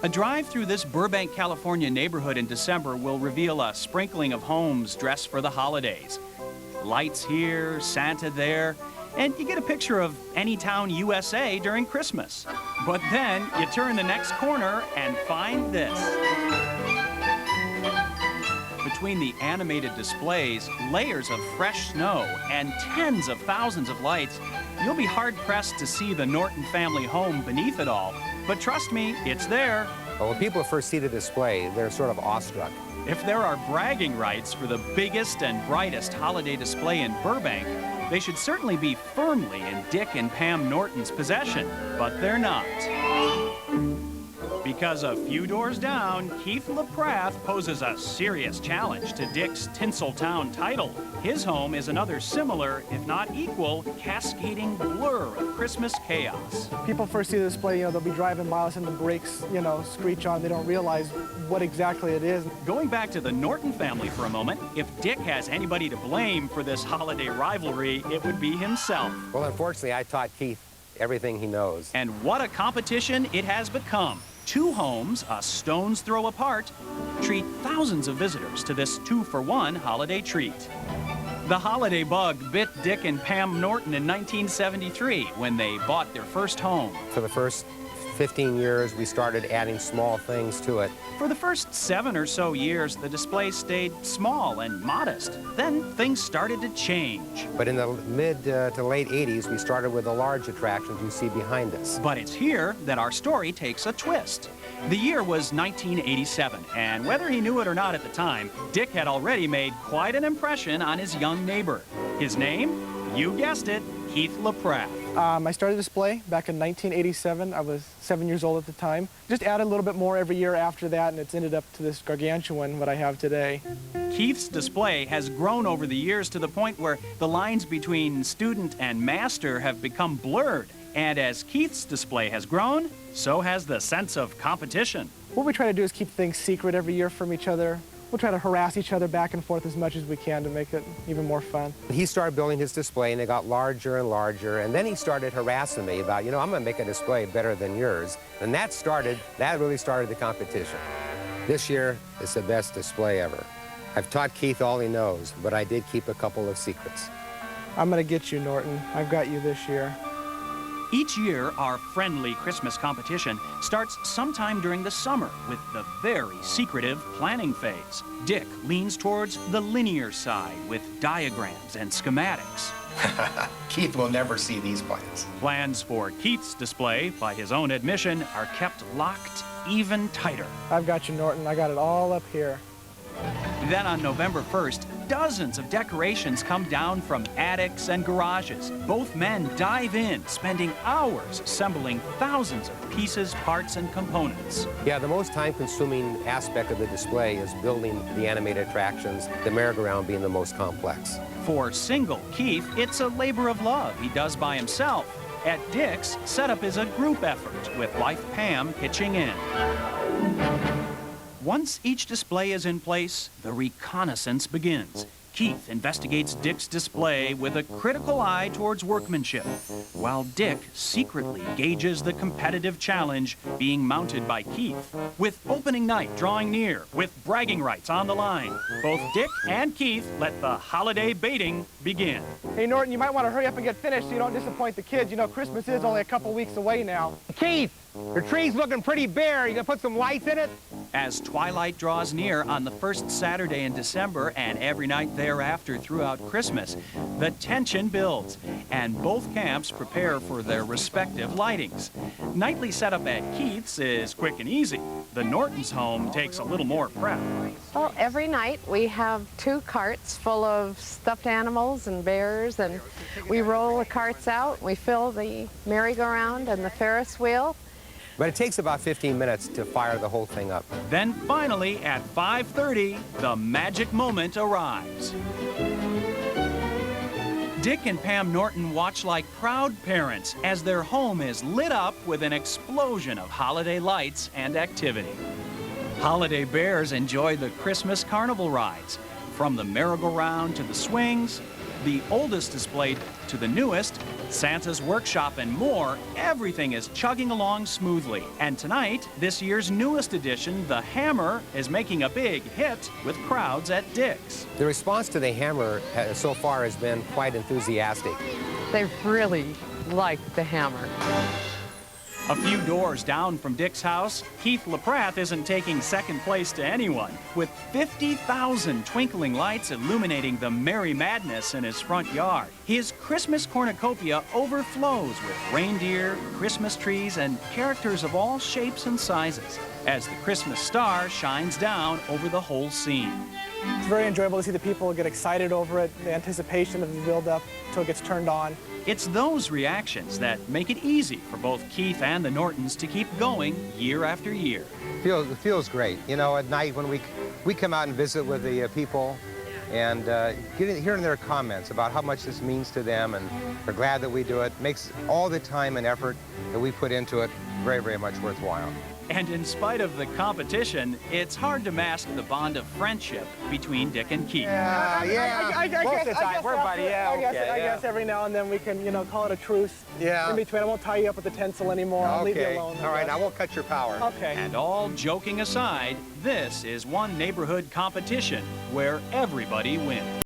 A drive through this Burbank, California neighborhood in December will reveal a sprinkling of homes dressed for the holidays. Lights here, Santa there, and you get a picture of any town USA during Christmas. But then you turn the next corner and find this. Between the animated displays, layers of fresh snow, and tens of thousands of lights, you'll be hard-pressed to see the Norton family home beneath it all. But trust me, it's there. Well, when people first see the display, they're sort of awestruck. If there are bragging rights for the biggest and brightest holiday display in Burbank, they should certainly be firmly in Dick and Pam Norton's possession, but they're not. Because a few doors down, Keith LaPrath poses a serious challenge to Dick's Tinseltown title. His home is another similar, if not equal, cascading blur of Christmas chaos. People first see the display, they'll be driving by us and the brakes, screech on. They don't realize what exactly it is. Going back to the Norton family for a moment, if Dick has anybody to blame for this holiday rivalry, it would be himself. Well, unfortunately, I taught Keith everything he knows. And what a competition it has become. Two homes, a stone's throw apart, treat thousands of visitors to this 2-for-1 holiday treat. The holiday bug bit Dick and Pam Norton in 1973 when they bought their first home. For the first 15 years, we started adding small things to it. For the first 7 or so years, the display stayed small and modest. Then things started to change. But in the mid to late 80s, we started with the large attractions you see behind us. But it's here that our story takes a twist. The year was 1987, and whether he knew it or not at the time, Dick had already made quite an impression on his young neighbor. His name? You guessed it, Keith LaPrath. I started the display back in 1987. I was 7 years old at the time. Just added a little bit more every year after that, and it's ended up to this gargantuan, what I have today. Keith's display has grown over the years to the point where the lines between student and master have become blurred. And as Keith's display has grown, so has the sense of competition. What we try to do is keep things secret every year from each other. We'll try to harass each other back and forth as much as we can to make it even more fun. He started building his display, and it got larger and larger, and then he started harassing me about, I'm going to make a display better than yours. And that really started the competition. This year, it's the best display ever. I've taught Keith all he knows, but I did keep a couple of secrets. I'm going to get you, Norton. I've got you this year. Each year, our friendly Christmas competition starts sometime during the summer with the very secretive planning phase. Dick leans towards the linear side with diagrams and schematics. Keith will never see these plans. Plans for Keith's display, by his own admission, are kept locked even tighter. I've got you, Norton. I got it all up here. Then on November 1st, dozens of decorations come down from attics and garages. Both men dive in, spending hours assembling thousands of pieces, parts, and components. Yeah, the most time-consuming aspect of the display is building the animated attractions, the merry-go-round being the most complex. For single Keith, it's a labor of love he does by himself. At Dick's, setup is a group effort, with wife Pam pitching in. Once each display is in place, the reconnaissance begins. Keith investigates Dick's display with a critical eye towards workmanship, while Dick secretly gauges the competitive challenge being mounted by Keith. With opening night drawing near, with bragging rights on the line, both Dick and Keith let the holiday baiting begin. Hey, Norton, you might want to hurry up and get finished so you don't disappoint the kids. Christmas is only a couple weeks away now. Keith, your tree's looking pretty bare. You gonna put some lights in it? As twilight draws near on the first Saturday in December and every night thereafter throughout Christmas, the tension builds, and both camps prepare for their respective lightings. Nightly setup at Keith's is quick and easy. The Norton's home takes a little more prep. Well, every night we have 2 carts full of stuffed animals and bears, and we roll the carts out, we fill the merry-go-round and the Ferris wheel. But it takes about 15 minutes to fire the whole thing up. Then finally, at 5:30, the magic moment arrives. Dick and Pam Norton watch like proud parents as their home is lit up with an explosion of holiday lights and activity. Holiday bears enjoy the Christmas carnival rides, from the merry-go-round to the swings, The oldest display to the newest, Santa's workshop and more, everything is chugging along smoothly. And tonight, this year's newest edition, the Hammer, is making a big hit with crowds at Dick's. The response to the Hammer so far has been quite enthusiastic. They really like the Hammer. A few doors down from Dick's house, Keith LaPrath isn't taking second place to anyone, with 50,000 twinkling lights illuminating the merry madness in his front yard. His Christmas cornucopia overflows with reindeer, Christmas trees, and characters of all shapes and sizes, as the Christmas star shines down over the whole scene. It's very enjoyable to see the people get excited over it, the anticipation of the build-up until it gets turned on. It's those reactions that make it easy for both Keith and the Nortons to keep going year after year. It feels great. You know, at night when we come out and visit with the people and hearing their comments about how much this means to them, and they're glad that we do it, makes all the time and effort that we put into it very, very much worthwhile. And in spite of the competition, it's hard to mask the bond of friendship between Dick and Keith. I guess every now and then we can, you know, call it a truce. Yeah. In between, I won't tie you up with a tinsel anymore. I'll leave you alone. All right, I won't cut your power. Okay. And all joking aside, this is one neighborhood competition where everybody wins.